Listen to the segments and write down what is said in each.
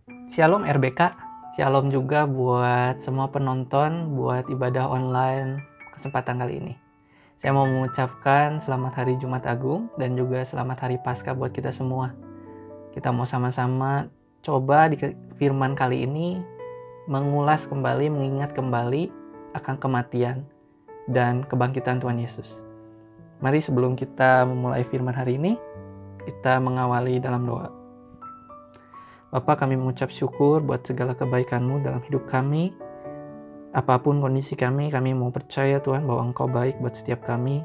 Shalom RBK, shalom juga buat semua penonton, buat ibadah online kesempatan kali ini. Saya mau mengucapkan selamat hari Jumat Agung dan juga selamat hari Paskah buat kita semua. Kita mau sama-sama coba di firman kali ini mengulas kembali, mengingat kembali akan kematian dan kebangkitan Tuhan Yesus. Mari sebelum kita memulai firman hari ini, kita mengawali dalam doa. Bapa, kami mengucap syukur buat segala kebaikan-Mu dalam hidup kami. Apapun kondisi kami mau percaya Tuhan bahwa Engkau baik buat setiap kami.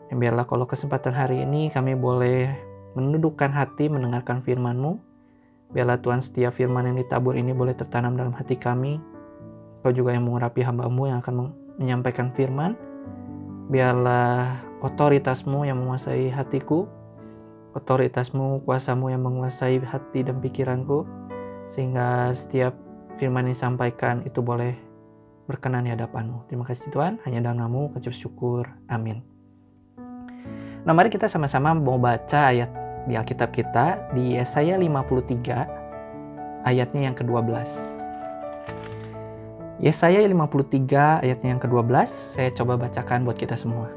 Dan biarlah kalau kesempatan hari ini kami boleh menundukkan hati mendengarkan firman-Mu. Biarlah Tuhan setiap firman yang ditabur ini boleh tertanam dalam hati kami. Engkau juga yang mengurapi hamba-Mu yang akan menyampaikan firman. Biarlah otoritas-Mu yang menguasai hatiku, otoritas-Mu, kuasa-Mu yang menguasai hati dan pikiranku, sehingga setiap firman yang disampaikan itu boleh berkenan di hadapan-Mu. Terima kasih Tuhan, hanya dalam nama-Mu ucap syukur. Amin. Nah, mari kita sama-sama mau baca ayat di Alkitab kita di Yesaya 53 ayatnya yang ke-12. Yesaya 53 ayatnya yang ke-12, saya coba bacakan buat kita semua.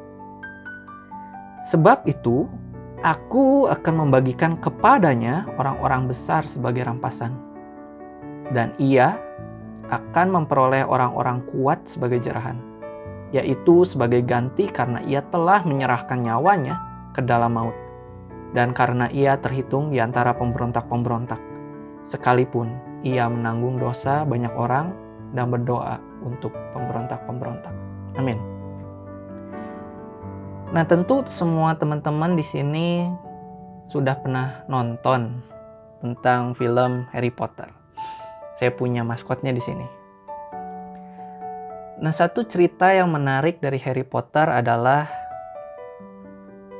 Sebab itu, Aku akan membagikan kepadanya orang-orang besar sebagai rampasan, dan ia akan memperoleh orang-orang kuat sebagai jerahan, yaitu sebagai ganti karena ia telah menyerahkan nyawanya ke dalam maut, dan karena ia terhitung di antara pemberontak-pemberontak, sekalipun ia menanggung dosa banyak orang dan berdoa untuk pemberontak-pemberontak. Amin. Nah, tentu semua teman-teman di sini sudah pernah nonton tentang film Harry Potter. Saya punya maskotnya di sini. Nah, satu cerita yang menarik dari Harry Potter adalah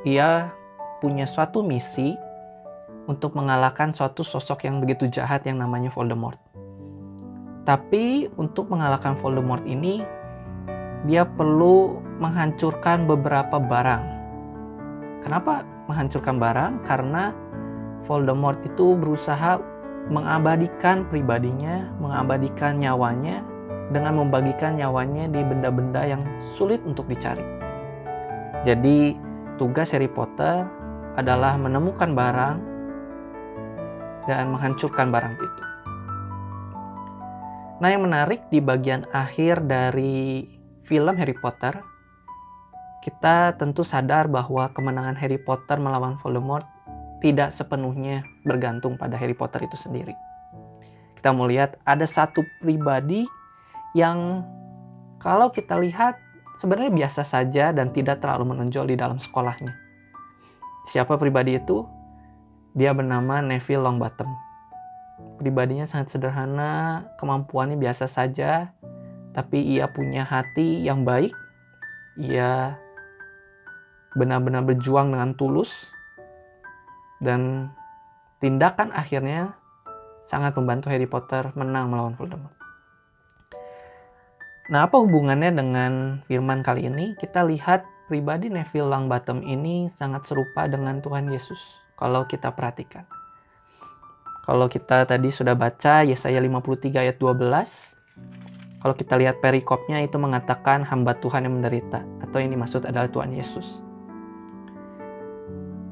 ia punya suatu misi untuk mengalahkan suatu sosok yang begitu jahat yang namanya Voldemort. Tapi untuk mengalahkan Voldemort ini, dia perlu menghancurkan beberapa barang. Kenapa menghancurkan barang? Karena Voldemort itu berusaha mengabadikan pribadinya, mengabadikan nyawanya dengan membagikan nyawanya di benda-benda yang sulit untuk dicari. Jadi tugas Harry Potter adalah menemukan barang dan menghancurkan barang itu. Nah, yang menarik di bagian akhir dari film Harry Potter, kita tentu sadar bahwa kemenangan Harry Potter melawan Voldemort tidak sepenuhnya bergantung pada Harry Potter itu sendiri. Kita mau lihat ada satu pribadi yang kalau kita lihat sebenarnya biasa saja dan tidak terlalu menonjol di dalam sekolahnya. Siapa pribadi itu? Dia bernama Neville Longbottom. Pribadinya sangat sederhana, kemampuannya biasa saja, tapi ia punya hati yang baik. Ia benar-benar berjuang dengan tulus, dan tindakan akhirnya sangat membantu Harry Potter menang melawan Voldemort. Nah, apa hubungannya dengan firman kali ini? Kita lihat pribadi Neville Longbottom ini sangat serupa dengan Tuhan Yesus kalau kita perhatikan. Kalau kita tadi sudah baca Yesaya 53 ayat 12, kalau kita lihat perikopnya itu mengatakan hamba Tuhan yang menderita, atau yang dimaksud adalah Tuhan Yesus.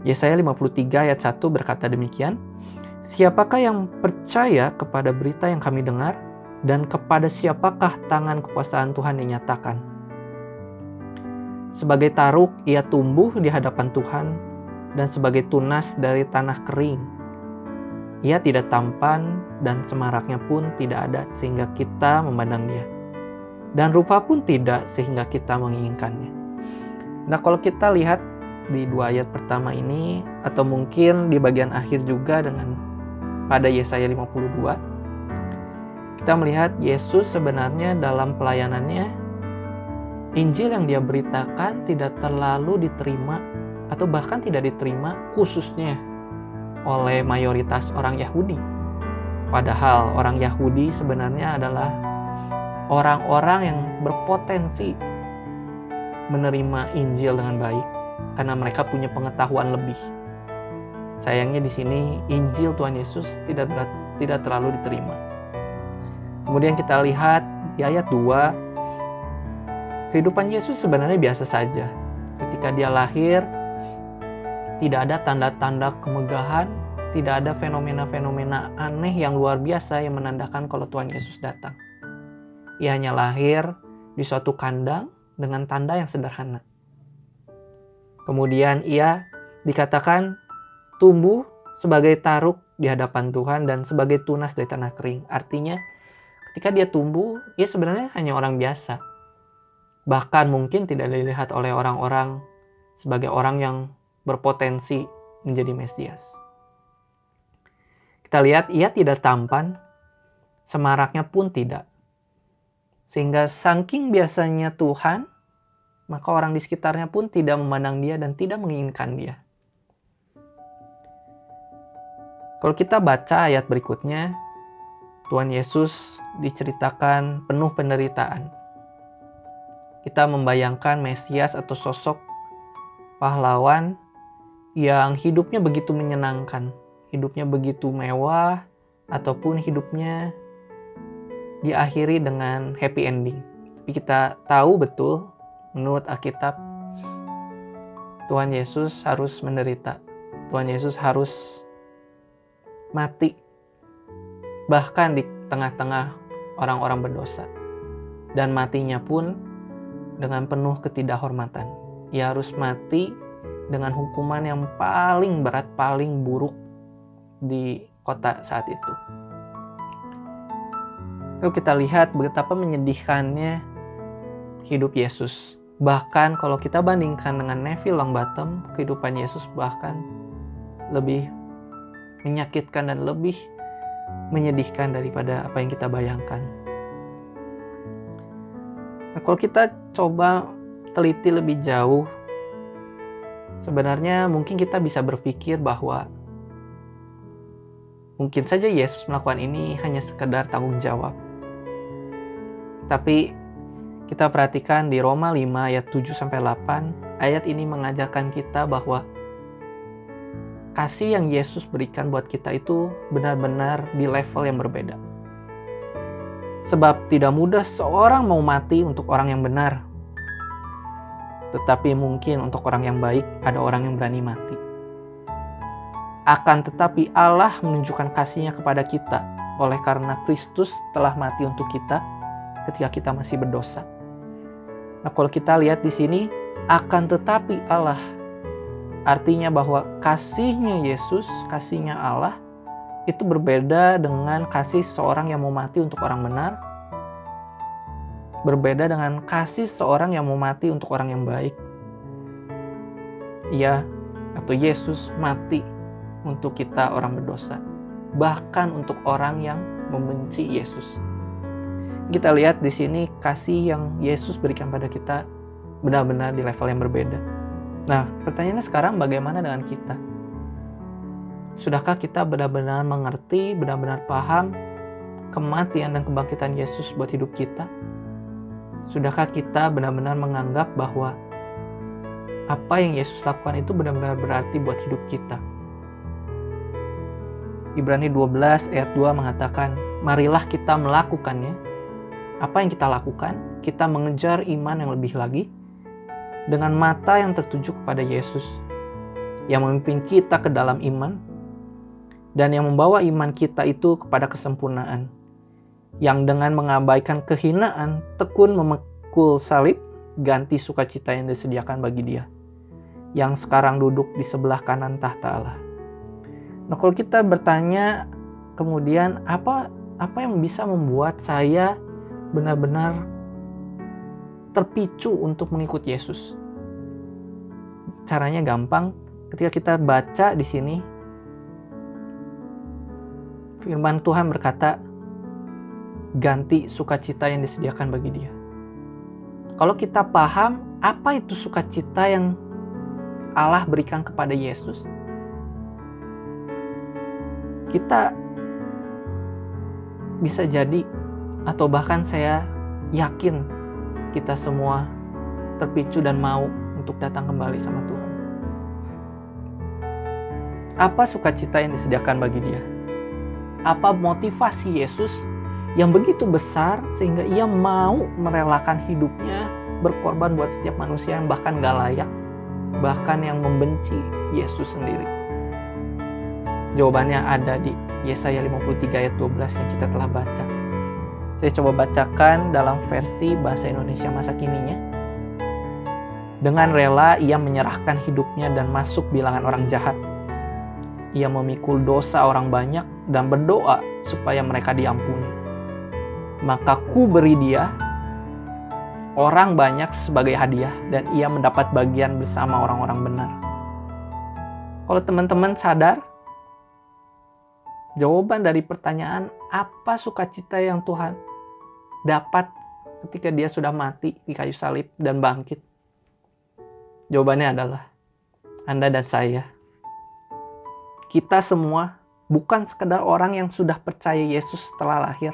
Yesaya 53 ayat 1 berkata demikian, "Siapakah yang percaya kepada berita yang kami dengar, dan kepada siapakah tangan kekuasaan Tuhan dinyatakan? Sebagai taruk ia tumbuh di hadapan Tuhan, dan sebagai tunas dari tanah kering. Ia tidak tampan dan semaraknya pun tidak ada sehingga kita memandang dia. Dan rupa pun tidak sehingga kita menginginkannya." Nah, kalau kita lihat di dua ayat pertama ini, atau mungkin di bagian akhir juga dengan pada Yesaya 52, kita melihat Yesus sebenarnya dalam pelayanannya, Injil yang dia beritakan tidak terlalu diterima atau bahkan tidak diterima khususnya oleh mayoritas orang Yahudi. Padahal orang Yahudi sebenarnya adalah orang-orang yang berpotensi menerima Injil dengan baik karena mereka punya pengetahuan lebih. Sayangnya di sini Injil Tuhan Yesus tidak tidak terlalu diterima. Kemudian kita lihat di ayat 2, kehidupan Yesus sebenarnya biasa saja. Ketika dia lahir, tidak ada tanda-tanda kemegahan, tidak ada fenomena-fenomena aneh yang luar biasa yang menandakan kalau Tuhan Yesus datang. Ia hanya lahir di suatu kandang dengan tanda yang sederhana. Kemudian ia dikatakan tumbuh sebagai taruk di hadapan Tuhan dan sebagai tunas dari tanah kering. Artinya ketika dia tumbuh, ia sebenarnya hanya orang biasa. Bahkan mungkin tidak dilihat oleh orang-orang sebagai orang yang berpotensi menjadi Mesias. Kita lihat ia tidak tampan, semaraknya pun tidak. Sehingga saking biasanya Tuhan, maka orang di sekitarnya pun tidak memandang dia dan tidak menginginkan dia. Kalau kita baca ayat berikutnya, Tuhan Yesus diceritakan penuh penderitaan. Kita membayangkan Mesias atau sosok pahlawan yang hidupnya begitu menyenangkan, hidupnya begitu mewah, ataupun hidupnya diakhiri dengan happy ending. Tapi kita tahu betul, menurut Alkitab, Tuhan Yesus harus menderita. Tuhan Yesus harus mati, bahkan di tengah-tengah orang-orang berdosa. Dan matinya pun dengan penuh ketidakhormatan. Ia harus mati dengan hukuman yang paling berat, paling buruk di kota saat itu. Lalu kita lihat betapa menyedihkannya hidup Yesus. Bahkan kalau kita bandingkan dengan Neville Longbottom, kehidupan Yesus bahkan lebih menyakitkan dan lebih menyedihkan daripada apa yang kita bayangkan. Nah, kalau kita coba teliti lebih jauh, sebenarnya mungkin kita bisa berpikir bahwa mungkin saja Yesus melakukan ini hanya sekedar tanggung jawab. Tapi kita perhatikan di Roma 5 ayat 7-8, ayat ini mengajarkan kita bahwa kasih yang Yesus berikan buat kita itu benar-benar di level yang berbeda. Sebab tidak mudah seorang mau mati untuk orang yang benar. Tetapi mungkin untuk orang yang baik ada orang yang berani mati. Akan tetapi Allah menunjukkan kasih-Nya kepada kita oleh karena Kristus telah mati untuk kita ketika kita masih berdosa. Nah, kalau kita lihat di sini, akan tetapi Allah, artinya bahwa kasih-Nya Yesus, kasih-Nya Allah, itu berbeda dengan kasih seorang yang mau mati untuk orang benar. Berbeda dengan kasih seorang yang mau mati untuk orang yang baik. Ia atau Yesus mati untuk kita orang berdosa. Bahkan untuk orang yang membenci Yesus. Kita lihat di sini kasih yang Yesus berikan pada kita benar-benar di level yang berbeda. Nah, pertanyaannya sekarang bagaimana dengan kita? Sudahkah kita benar-benar mengerti, benar-benar paham kematian dan kebangkitan Yesus buat hidup kita? Sudahkah kita benar-benar menganggap bahwa apa yang Yesus lakukan itu benar-benar berarti buat hidup kita? Ibrani 12 ayat 2 mengatakan, marilah kita melakukannya. Apa yang kita lakukan? Kita mengejar iman yang lebih lagi dengan mata yang tertuju kepada Yesus yang memimpin kita ke dalam iman dan yang membawa iman kita itu kepada kesempurnaan, yang dengan mengabaikan kehinaan tekun memikul salib, ganti sukacita yang disediakan bagi Dia yang sekarang duduk di sebelah kanan tahta Allah. Nah, kalau kita bertanya kemudian apa yang bisa membuat saya benar-benar terpicu untuk mengikut Yesus? Caranya gampang. Ketika kita baca di sini, firman Tuhan berkata, ganti sukacita yang disediakan bagi Dia. Kalau kita paham apa itu sukacita yang Allah berikan kepada Yesus, kita bisa jadi, atau bahkan saya yakin kita semua terpicu dan mau untuk datang kembali sama Tuhan. Apa sukacita yang disediakan bagi Dia? Apa motivasi Yesus yang begitu besar sehingga ia mau merelakan hidupnya berkorban buat setiap manusia yang bahkan gak layak, bahkan yang membenci Yesus sendiri? Jawabannya ada di Yesaya 53 ayat 12 yang kita telah baca. Saya coba bacakan dalam versi bahasa Indonesia masa kininya. Dengan rela ia menyerahkan hidupnya dan masuk bilangan orang jahat. Ia memikul dosa orang banyak dan berdoa supaya mereka diampuni. Maka ku beri dia orang banyak sebagai hadiah dan ia mendapat bagian bersama orang-orang benar. Kalau teman-teman sadar, jawaban dari pertanyaan apa sukacita yang Tuhan dapat ketika dia sudah mati di kayu salib dan bangkit? Jawabannya adalah Anda dan saya. Kita semua bukan sekedar orang yang sudah percaya Yesus setelah lahir,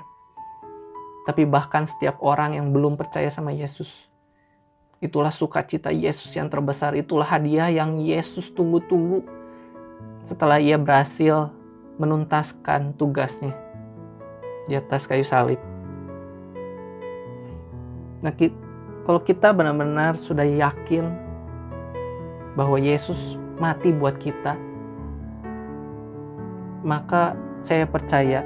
tapi bahkan setiap orang yang belum percaya sama Yesus. Itulah sukacita Yesus yang terbesar. Itulah hadiah yang Yesus tunggu-tunggu setelah ia berhasil menuntaskan tugasnya di atas kayu salib. Nah, kalau kita benar-benar sudah yakin bahwa Yesus mati buat kita, maka saya percaya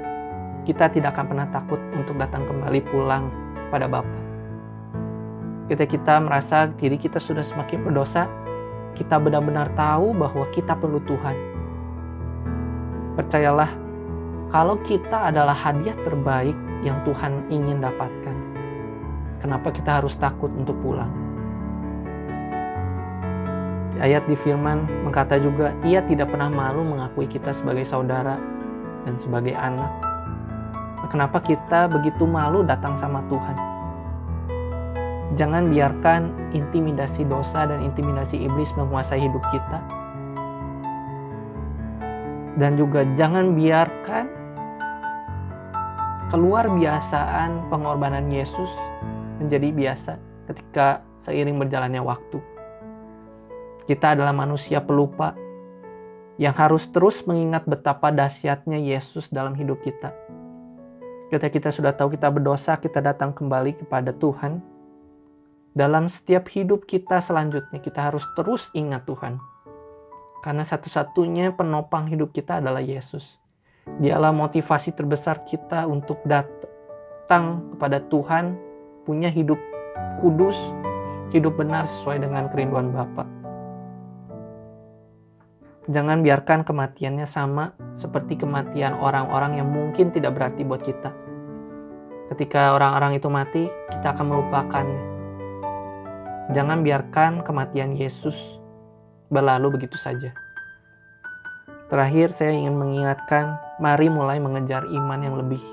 kita tidak akan pernah takut untuk datang kembali pulang pada Bapa. Ketika kita merasa diri kita sudah semakin berdosa, kita benar-benar tahu bahwa kita perlu Tuhan. Percayalah, kalau kita adalah hadiah terbaik yang Tuhan ingin dapatkan, kenapa kita harus takut untuk pulang? Ayat di firman berkata juga, ia tidak pernah malu mengakui kita sebagai saudara dan sebagai anak. Kenapa kita begitu malu datang sama Tuhan? Jangan biarkan intimidasi dosa dan intimidasi iblis menguasai hidup kita. Dan juga jangan biarkan keluar biasaan pengorbanan Yesus menjadi biasa ketika seiring berjalannya waktu. Kita adalah manusia pelupa yang harus terus mengingat betapa dahsyatnya Yesus dalam hidup kita. Ketika kita sudah tahu kita berdosa, kita datang kembali kepada Tuhan. Dalam setiap hidup kita selanjutnya, kita harus terus ingat Tuhan. Karena satu-satunya penopang hidup kita adalah Yesus. Dialah motivasi terbesar kita untuk datang kepada Tuhan, punya hidup kudus, hidup benar sesuai dengan kerinduan Bapa. Jangan biarkan kematiannya sama seperti kematian orang-orang yang mungkin tidak berarti buat kita. Ketika orang-orang itu mati, kita akan melupakannya. Jangan biarkan kematian Yesus berlalu begitu saja. Terakhir, saya ingin mengingatkan, mari mulai mengejar iman yang lebih.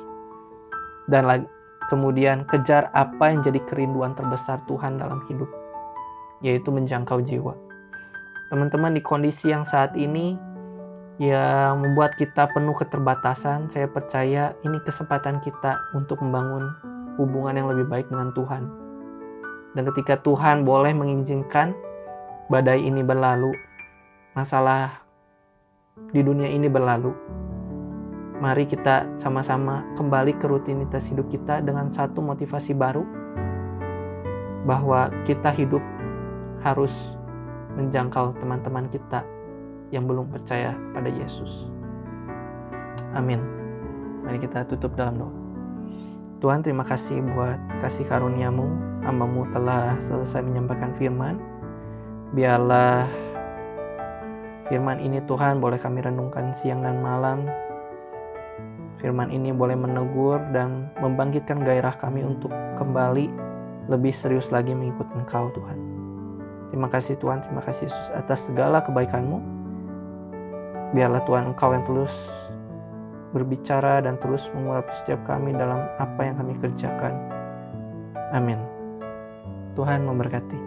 Dan kemudian kejar apa yang jadi kerinduan terbesar Tuhan dalam hidup, yaitu menjangkau jiwa. Teman-teman, di kondisi yang saat ini yang membuat kita penuh keterbatasan, saya percaya ini kesempatan kita untuk membangun hubungan yang lebih baik dengan Tuhan. Dan ketika Tuhan boleh mengizinkan badai ini berlalu, masalah di dunia ini berlalu, mari kita sama-sama kembali ke rutinitas hidup kita dengan satu motivasi baru, bahwa kita hidup harus menjangkau teman-teman kita yang belum percaya pada Yesus. Amin. Mari kita tutup dalam doa. Tuhan, terima kasih buat kasih karunia-Mu. Hamba-Mu telah selesai menyampaikan firman. Biarlah firman ini Tuhan boleh kami renungkan siang dan malam. Firman ini boleh menegur dan membangkitkan gairah kami untuk kembali lebih serius lagi mengikut Engkau, Tuhan. Terima kasih Tuhan, terima kasih Yesus atas segala kebaikan-Mu. Biarlah Tuhan Engkau yang terus berbicara dan terus mengurapi setiap kami dalam apa yang kami kerjakan. Amin. Tuhan memberkati.